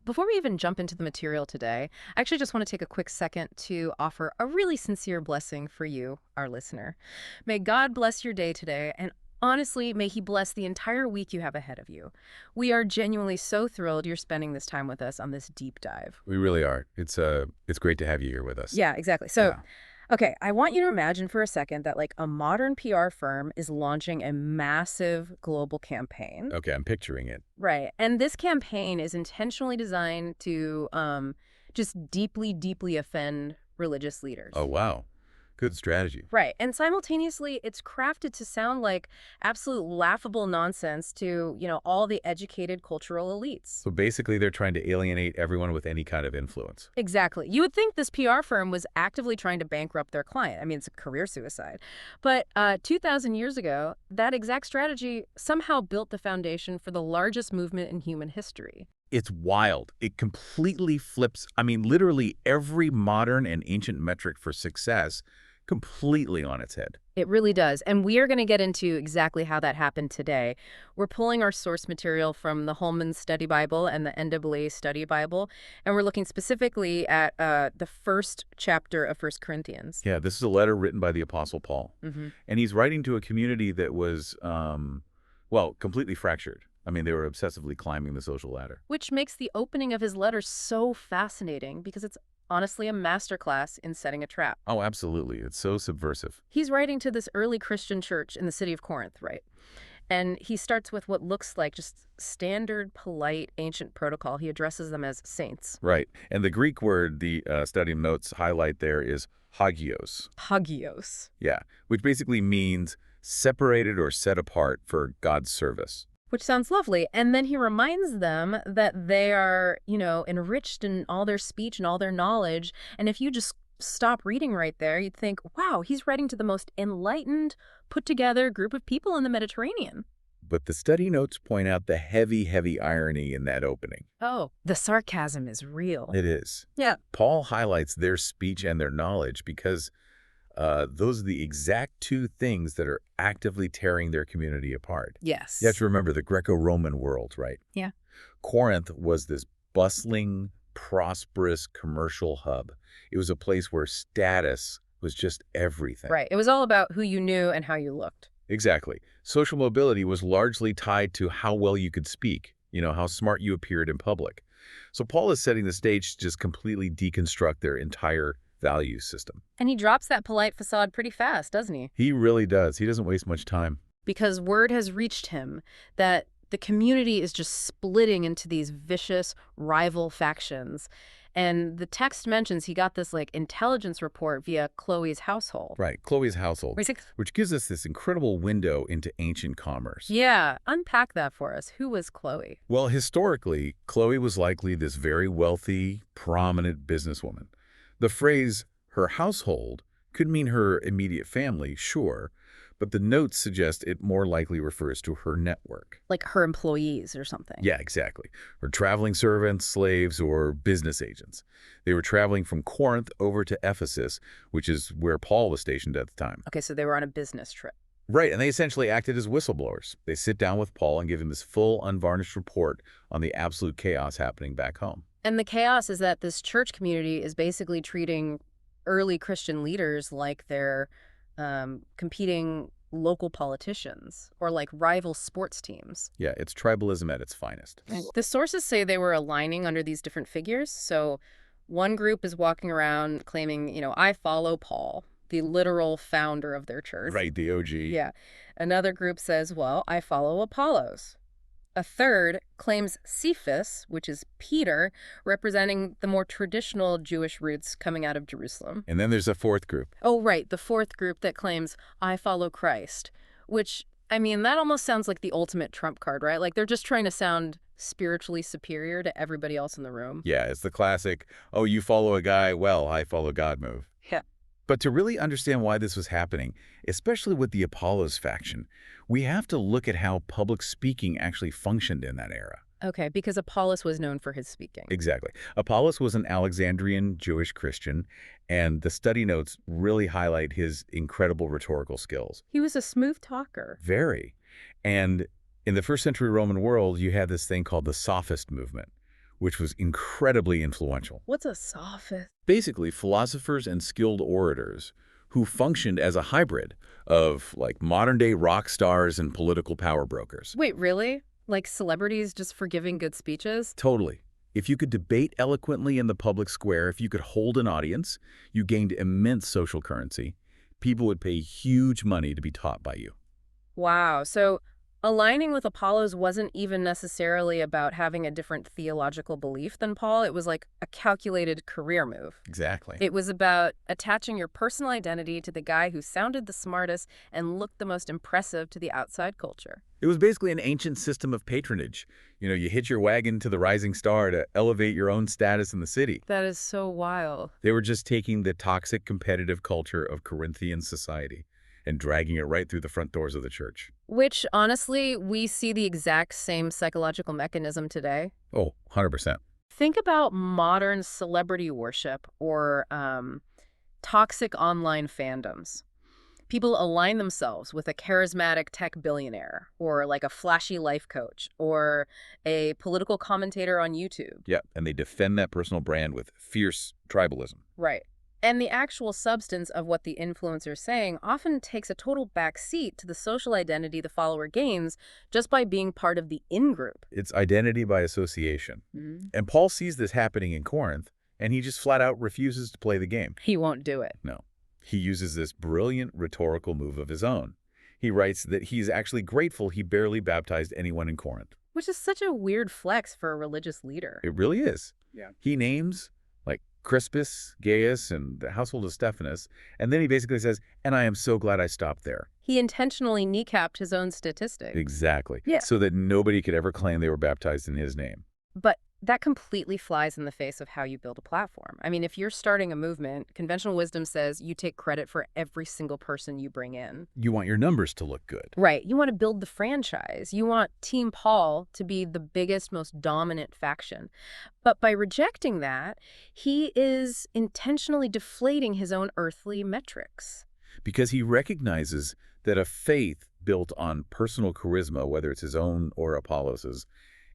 Before we even jump into the material today, I actually just want to take a quick second to offer a really sincere blessing for you, our listener. May God bless your day today, and honestly, may He bless the entire week you have ahead of you. We are genuinely so thrilled you're spending this time with us on this deep dive. We really are. It's great to have you here with us. Yeah, exactly. So, Yeah. okay, I want you to imagine for a second that like a modern PR firm is launching a massive global campaign. Okay, I'm picturing it. Right. And this campaign is intentionally designed to just deeply, deeply offend religious leaders. Oh, wow. Good strategy. Right. And simultaneously, it's crafted to sound like absolute laughable nonsense to, all the educated cultural elites. So basically, they're trying to alienate everyone with any kind of influence. Exactly. You would think this PR firm was actively trying to bankrupt their client. I mean, it's a career suicide. But 2,000 years ago, that exact strategy somehow built the foundation for the largest movement in human history. It's wild. It completely flips, literally every modern and ancient metric for success completely on its head. It really does. And we are going to get into exactly how that happened today. We're pulling our source material from the Holman Study Bible and the NAA Study Bible, and we're looking specifically at the first chapter of 1 Corinthians. Yeah, this is a letter written by the Apostle Paul. And he's writing to a community that was, completely fractured. They were obsessively climbing the social ladder. Which makes the opening of his letter so fascinating because it's honestly a masterclass in setting a trap. Oh, absolutely. It's so subversive. He's writing to this early Christian church in the city of Corinth, right? And he starts with what looks like just standard, polite, ancient protocol. He addresses them as saints. Right. And the Greek word the study notes highlight there is hagios. Hagios. Yeah, which basically means separated or set apart for God's service. Which sounds lovely. And then he reminds them that they are, enriched in all their speech and all their knowledge. And if you just stop reading right there, you'd think, wow, he's writing to the most enlightened, put-together group of people in the Mediterranean. But the study notes point out the heavy, heavy irony in that opening. Oh, the sarcasm is real. It is. Yeah. Paul highlights their speech and their knowledge because those are the exact two things that are actively tearing their community apart. Yes. You have to remember the Greco-Roman world, right? Yeah. Corinth was this bustling, prosperous commercial hub. It was a place where status was just everything. Right. It was all about who you knew and how you looked. Exactly. Social mobility was largely tied to how well you could speak, how smart you appeared in public. So Paul is setting the stage to just completely deconstruct their entire value system. And he drops that polite facade pretty fast, doesn't he? He really does. He doesn't waste much time. Because word has reached him that the community is just splitting into these vicious rival factions. And the text mentions he got this intelligence report via Chloe's household. Right, Chloe's household, which gives us this incredible window into ancient commerce. Yeah, unpack that for us. Who was Chloe? Well, historically, Chloe was likely this very wealthy, prominent businesswoman. The phrase, her household, could mean her immediate family, sure, but the notes suggest it more likely refers to her network. Like her employees or something. Yeah, exactly. Her traveling servants, slaves, or business agents. They were traveling from Corinth over to Ephesus, which is where Paul was stationed at the time. Okay, so they were on a business trip. Right, and they essentially acted as whistleblowers. They sit down with Paul and give him this full, unvarnished report on the absolute chaos happening back home. And the chaos is that this church community is basically treating early Christian leaders like they're competing local politicians or like rival sports teams. Yeah, it's tribalism at its finest. The sources say they were aligning under these different figures. So one group is walking around claiming, I follow Paul, the literal founder of their church. Right, the OG. Yeah. Another group says, well, I follow Apollos. A third claims Cephas, which is Peter, representing the more traditional Jewish roots coming out of Jerusalem. And then there's a fourth group. Oh, right, the fourth group that claims, I follow Christ, which, that almost sounds like the ultimate trump card, right? Like they're just trying to sound spiritually superior to everybody else in the room. Yeah, it's the classic, oh, you follow a guy, well, I follow God move. Yeah. But to really understand why this was happening, especially with the Apollos faction, we have to look at how public speaking actually functioned in that era. Okay, because Apollos was known for his speaking. Exactly. Apollos was an Alexandrian Jewish Christian, and the study notes really highlight his incredible rhetorical skills. He was a smooth talker. Very. And in the first century Roman world, you had this thing called the sophist movement, which was incredibly influential. What's a sophist? Basically, philosophers and skilled orators who functioned as a hybrid of like modern-day rock stars and political power brokers. Wait, really? Like celebrities just for giving good speeches? Totally. If you could debate eloquently in the public square, if you could hold an audience, you gained immense social currency. People would pay huge money to be taught by you. Wow. So aligning with Apollos wasn't even necessarily about having a different theological belief than Paul. It was like a calculated career move. Exactly. It was about attaching your personal identity to the guy who sounded the smartest and looked the most impressive to the outside culture. It was basically an ancient system of patronage. You know, you hitch your wagon to the rising star to elevate your own status in the city. That is so wild. They were just taking the toxic competitive culture of Corinthian society and dragging it right through the front doors of the church. Which, honestly, we see the exact same psychological mechanism today. Oh, 100%. Think about modern celebrity worship or toxic online fandoms. People align themselves with a charismatic tech billionaire or like a flashy life coach or a political commentator on YouTube. Yeah, and they defend that personal brand with fierce tribalism. Right. And the actual substance of what the influencer's saying often takes a total backseat to the social identity the follower gains just by being part of the in-group. It's identity by association. And Paul sees this happening in Corinth, and he just flat out refuses to play the game. He won't do it. No. He uses this brilliant rhetorical move of his own. He writes that he's actually grateful he barely baptized anyone in Corinth. Which is such a weird flex for a religious leader. It really is. Yeah. He names like Crispus, Gaius, and the household of Stephanas, and then he basically says, and I am so glad I stopped there. He intentionally kneecapped his own statistics. Exactly. Yeah. So that nobody could ever claim they were baptized in his name. But that completely flies in the face of how you build a platform. I mean, if you're starting a movement, conventional wisdom says you take credit for every single person you bring in. You want your numbers to look good. Right. You want to build the franchise. You want Team Paul to be the biggest, most dominant faction. But by rejecting that, he is intentionally deflating his own earthly metrics. Because he recognizes that a faith built on personal charisma, whether it's his own or Apollos's,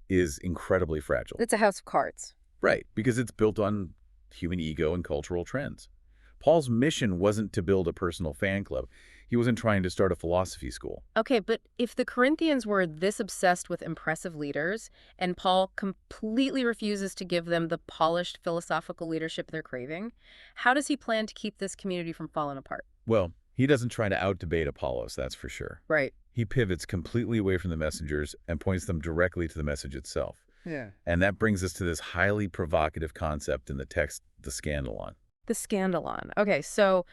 is incredibly fragile. It's a house of cards. Right, because it's built on human ego and cultural trends. Paul's mission wasn't to build a personal fan club. He wasn't trying to start a philosophy school. Okay, but if the Corinthians were this obsessed with impressive leaders, and Paul completely refuses to give them the polished philosophical leadership they're craving, how does he plan to keep this community from falling apart? Well, he doesn't try to out-debate Apollos, that's for sure. Right. He pivots completely away from the messengers and points them directly to the message itself. Yeah. And that brings us to this highly provocative concept in the text, the scandalon. The scandalon. Okay, so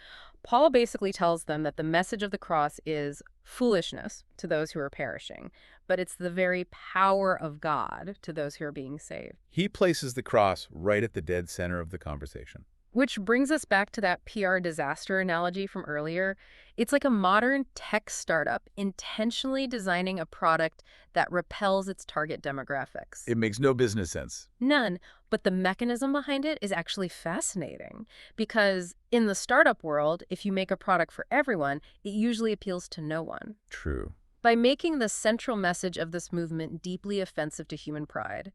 Paul basically tells them that the message of the cross is foolishness to those who are perishing, but it's the very power of God to those who are being saved. He places the cross right at the dead center of the conversation. Which brings us back to that PR disaster analogy from earlier. It's like a modern tech startup intentionally designing a product that repels its target demographics. It makes no business sense. None, but the mechanism behind it is actually fascinating. Because in the startup world, if you make a product for everyone, it usually appeals to no one. True. By making the central message of this movement deeply offensive to human pride,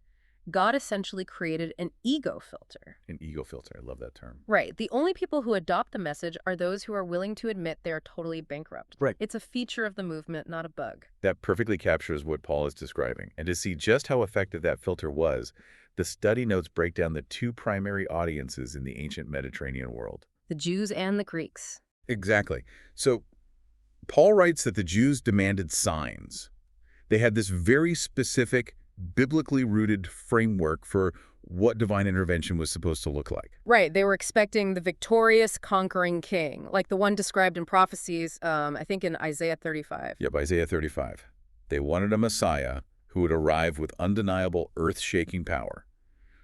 God essentially created an ego filter. An ego filter. I love that term. Right. The only people who adopt the message are those who are willing to admit they are totally bankrupt. Right. It's a feature of the movement, not a bug. That perfectly captures what Paul is describing. And to see just how effective that filter was, the study notes break down the two primary audiences in the ancient Mediterranean world. The Jews and the Greeks. Exactly. So Paul writes that the Jews demanded signs. They had this very specific, biblically rooted framework for what divine intervention was supposed to look like. Right. They were expecting the victorious, conquering king, like the one described in prophecies, I think in Isaiah 35. Yep, Isaiah 35. They wanted a Messiah who would arrive with undeniable earth-shaking power,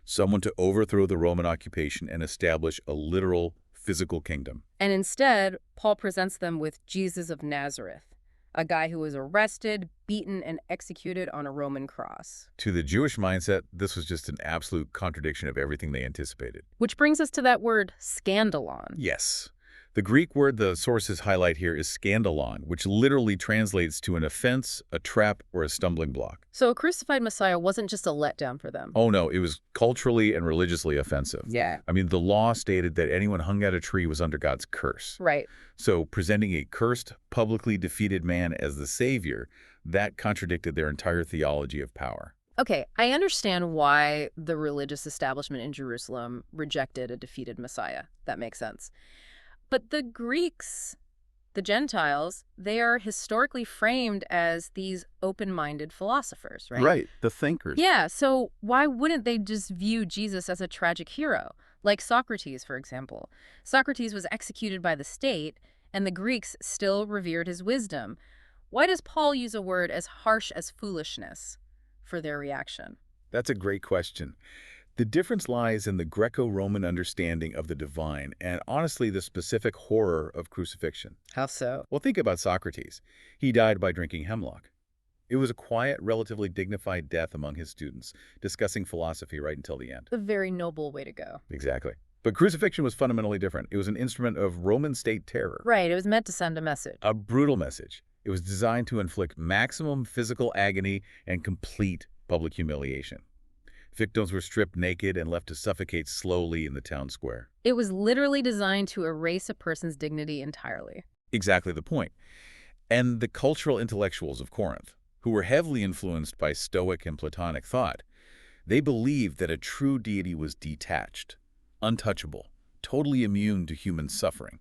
someone to overthrow the Roman occupation and establish a literal physical kingdom. And instead, Paul presents them with Jesus of Nazareth, a guy who was arrested, beaten, and executed on a Roman cross. To the Jewish mindset, this was just an absolute contradiction of everything they anticipated. Which brings us to that word, scandalon. Yes. The Greek word the sources highlight here is scandalon, which literally translates to an offense, a trap, or a stumbling block. So a crucified Messiah wasn't just a letdown for them. Oh no, it was culturally and religiously offensive. Yeah. I mean, the law stated that anyone hung at a tree was under God's curse. Right. So presenting a cursed, publicly defeated man as the savior, that contradicted their entire theology of power. Okay, I understand why the religious establishment in Jerusalem rejected a defeated Messiah. That makes sense. But the Greeks, the Gentiles, they are historically framed as these open-minded philosophers, right? Right, the thinkers. Yeah, so why wouldn't they just view Jesus as a tragic hero? Like Socrates, for example. Socrates was executed by the state, and the Greeks still revered his wisdom. Why does Paul use a word as harsh as foolishness for their reaction? That's a great question. The difference lies in the Greco-Roman understanding of the divine and, honestly, the specific horror of crucifixion. How so? Well, think about Socrates. He died by drinking hemlock. It was a quiet, relatively dignified death among his students, discussing philosophy right until the end. A very noble way to go. Exactly. But crucifixion was fundamentally different. It was an instrument of Roman state terror. Right, it was meant to send a message. A brutal message. It was designed to inflict maximum physical agony and complete public humiliation. Victims were stripped naked and left to suffocate slowly in the town square. It was literally designed to erase a person's dignity entirely. Exactly the point. And the cultural intellectuals of Corinth, who were heavily influenced by Stoic and Platonic thought, they believed that a true deity was detached, untouchable, totally immune to human suffering.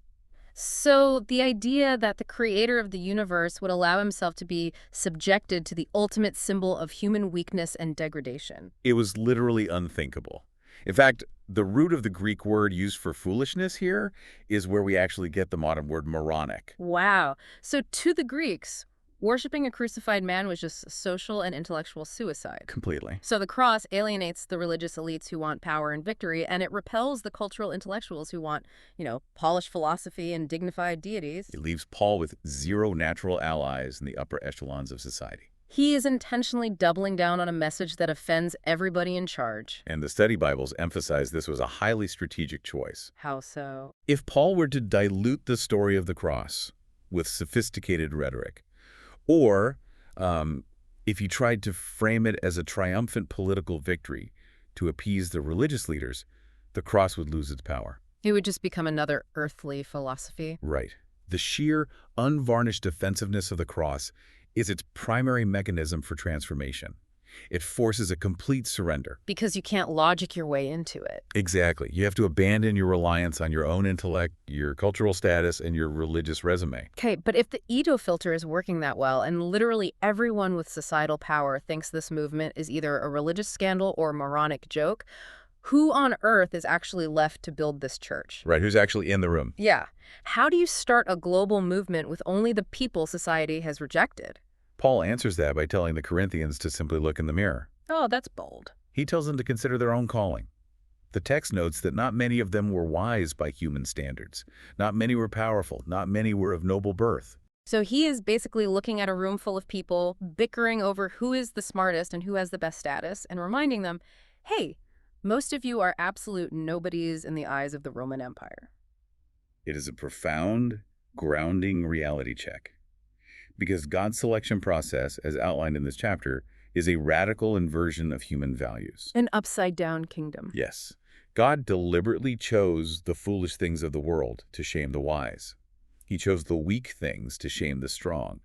So the idea that the creator of the universe would allow himself to be subjected to the ultimate symbol of human weakness and degradation. It was literally unthinkable. In fact, the root of the Greek word used for foolishness here is where we actually get the modern word moronic. Wow. So to the Greeks, worshiping a crucified man was just social and intellectual suicide. Completely. So the cross alienates the religious elites who want power and victory, and it repels the cultural intellectuals who want, polished philosophy and dignified deities. It leaves Paul with zero natural allies in the upper echelons of society. He is intentionally doubling down on a message that offends everybody in charge. And the study Bibles emphasize this was a highly strategic choice. How so? If Paul were to dilute the story of the cross with sophisticated rhetoric, or if he tried to frame it as a triumphant political victory to appease the religious leaders, the cross would lose its power. It would just become another earthly philosophy. Right. The sheer, unvarnished defensiveness of the cross is its primary mechanism for transformation. It forces a complete surrender. Because you can't logic your way into it. Exactly. You have to abandon your reliance on your own intellect, your cultural status, and your religious resume. Okay, but if the Edo filter is working that well, and literally everyone with societal power thinks this movement is either a religious scandal or a moronic joke, who on earth is actually left to build this church? Right, who's actually in the room? Yeah. How do you start a global movement with only the people society has rejected? Paul answers that by telling the Corinthians to simply look in the mirror. Oh, that's bold. He tells them to consider their own calling. The text notes that not many of them were wise by human standards. Not many were powerful. Not many were of noble birth. So he is basically looking at a room full of people, bickering over who is the smartest and who has the best status, and reminding them, hey, most of you are absolute nobodies in the eyes of the Roman Empire. It is a profound, grounding reality check. Because God's selection process, as outlined in this chapter, is a radical inversion of human values. An upside-down kingdom. Yes. God deliberately chose the foolish things of the world to shame the wise. He chose the weak things to shame the strong.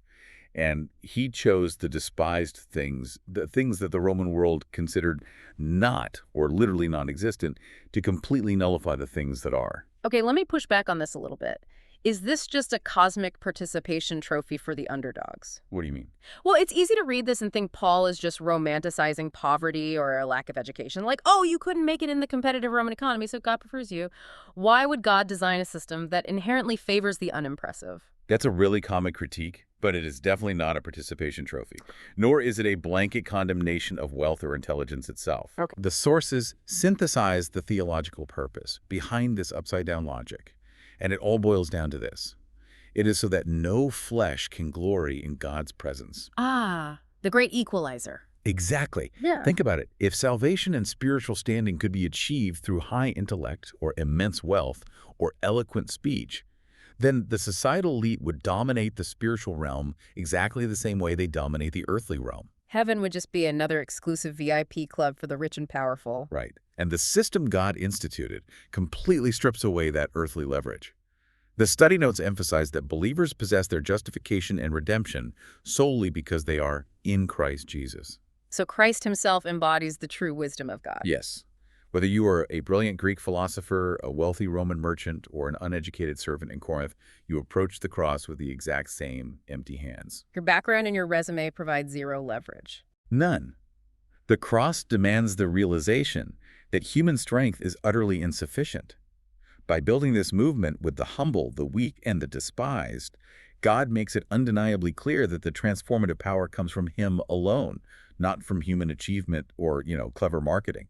And he chose the despised things, the things that the Roman world considered not, or literally non-existent, to completely nullify the things that are. Okay, let me push back on this a little bit. Is this just a cosmic participation trophy for the underdogs? What do you mean? Well, it's easy to read this and think Paul is just romanticizing poverty or a lack of education. Like, oh, you couldn't make it in the competitive Roman economy, so God prefers you. Why would God design a system that inherently favors the unimpressive? That's a really common critique, but it is definitely not a participation trophy. Nor is it a blanket condemnation of wealth or intelligence itself. Okay. The sources synthesize the theological purpose behind this upside-down logic. And it all boils down to this. It is so that no flesh can glory in God's presence. Ah, the great equalizer. Exactly. Yeah. Think about it. If salvation and spiritual standing could be achieved through high intellect or immense wealth or eloquent speech, then the societal elite would dominate the spiritual realm exactly the same way they dominate the earthly realm. Heaven would just be another exclusive VIP club for the rich and powerful. Right. And the system God instituted completely strips away that earthly leverage. The study notes emphasize that believers possess their justification and redemption solely because they are in Christ Jesus. So Christ himself embodies the true wisdom of God. Yes. Whether you are a brilliant Greek philosopher, a wealthy Roman merchant, or an uneducated servant in Corinth, you approach the cross with the exact same empty hands. Your background and your resume provide zero leverage. None. The cross demands the realization that human strength is utterly insufficient. By building this movement with the humble, the weak, and the despised, God makes it undeniably clear that the transformative power comes from Him alone, not from human achievement or, clever marketing.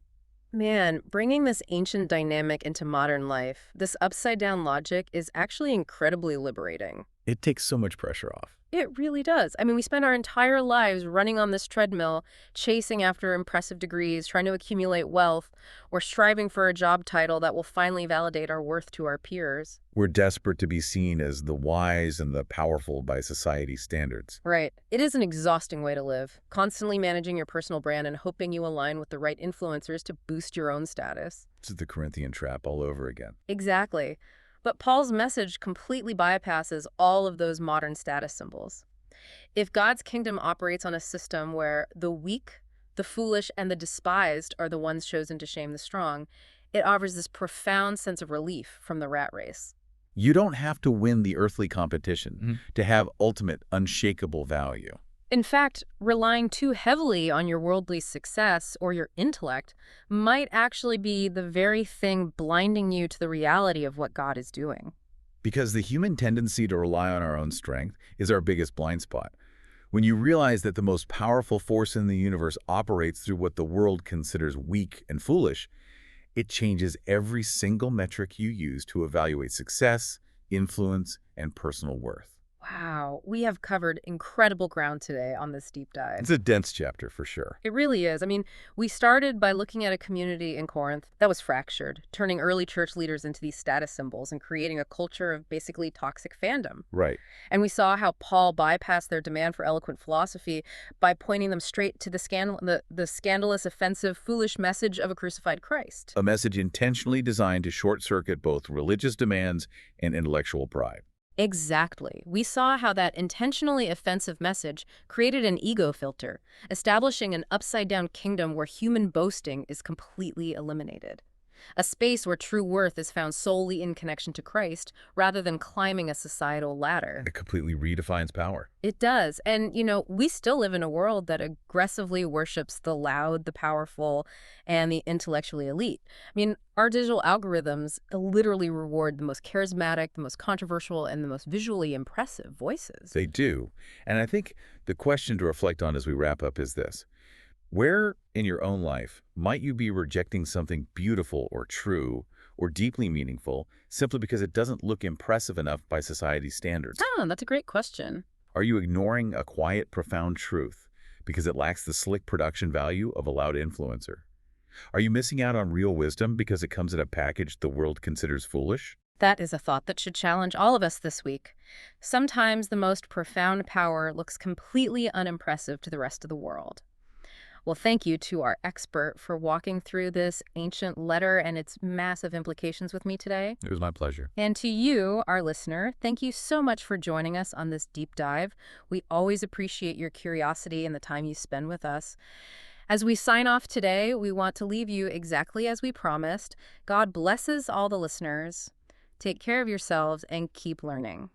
Man, bringing this ancient dynamic into modern life, this upside-down logic is actually incredibly liberating. It takes so much pressure off. It really does. I mean, we spend our entire lives running on this treadmill, chasing after impressive degrees, trying to accumulate wealth, or striving for a job title that will finally validate our worth to our peers. We're desperate to be seen as the wise and the powerful by society's standards. Right. It is an exhausting way to live, constantly managing your personal brand and hoping you align with the right influencers to boost your own status. This is the Corinthian trap all over again. Exactly. But Paul's message completely bypasses all of those modern status symbols. If God's kingdom operates on a system where the weak, the foolish, and the despised are the ones chosen to shame the strong, it offers this profound sense of relief from the rat race. You don't have to win the earthly competition to have ultimate, unshakable value. In fact, relying too heavily on your worldly success or your intellect might actually be the very thing blinding you to the reality of what God is doing. Because the human tendency to rely on our own strength is our biggest blind spot. When you realize that the most powerful force in the universe operates through what the world considers weak and foolish, it changes every single metric you use to evaluate success, influence, and personal worth. Wow, we have covered incredible ground today on this deep dive. It's a dense chapter for sure. It really is. I mean, we started by looking at a community in Corinth that was fractured, turning early church leaders into these status symbols and creating a culture of basically toxic fandom. Right. And we saw how Paul bypassed their demand for eloquent philosophy by pointing them straight to the scandalous, offensive, foolish message of a crucified Christ. A message intentionally designed to short-circuit both religious demands and intellectual pride. Exactly. We saw how that intentionally offensive message created an ego filter, establishing an upside-down kingdom where human boasting is completely eliminated. A space where true worth is found solely in connection to Christ rather than climbing a societal ladder. It completely redefines power. It does. And, we still live in a world that aggressively worships the loud, the powerful, and the intellectually elite. I mean, our digital algorithms literally reward the most charismatic, the most controversial, and the most visually impressive voices. They do. And I think the question to reflect on as we wrap up is this. Where in your own life might you be rejecting something beautiful or true or deeply meaningful simply because it doesn't look impressive enough by society's standards? Oh, that's a great question. Are you ignoring a quiet, profound truth because it lacks the slick production value of a loud influencer? Are you missing out on real wisdom because it comes in a package the world considers foolish? That is a thought that should challenge all of us this week. Sometimes the most profound power looks completely unimpressive to the rest of the world. Well, thank you to our expert for walking through this ancient letter and its massive implications with me today. It was my pleasure. And to you, our listener, thank you so much for joining us on this deep dive. We always appreciate your curiosity and the time you spend with us. As we sign off today, we want to leave you exactly as we promised. God blesses all the listeners. Take care of yourselves and keep learning.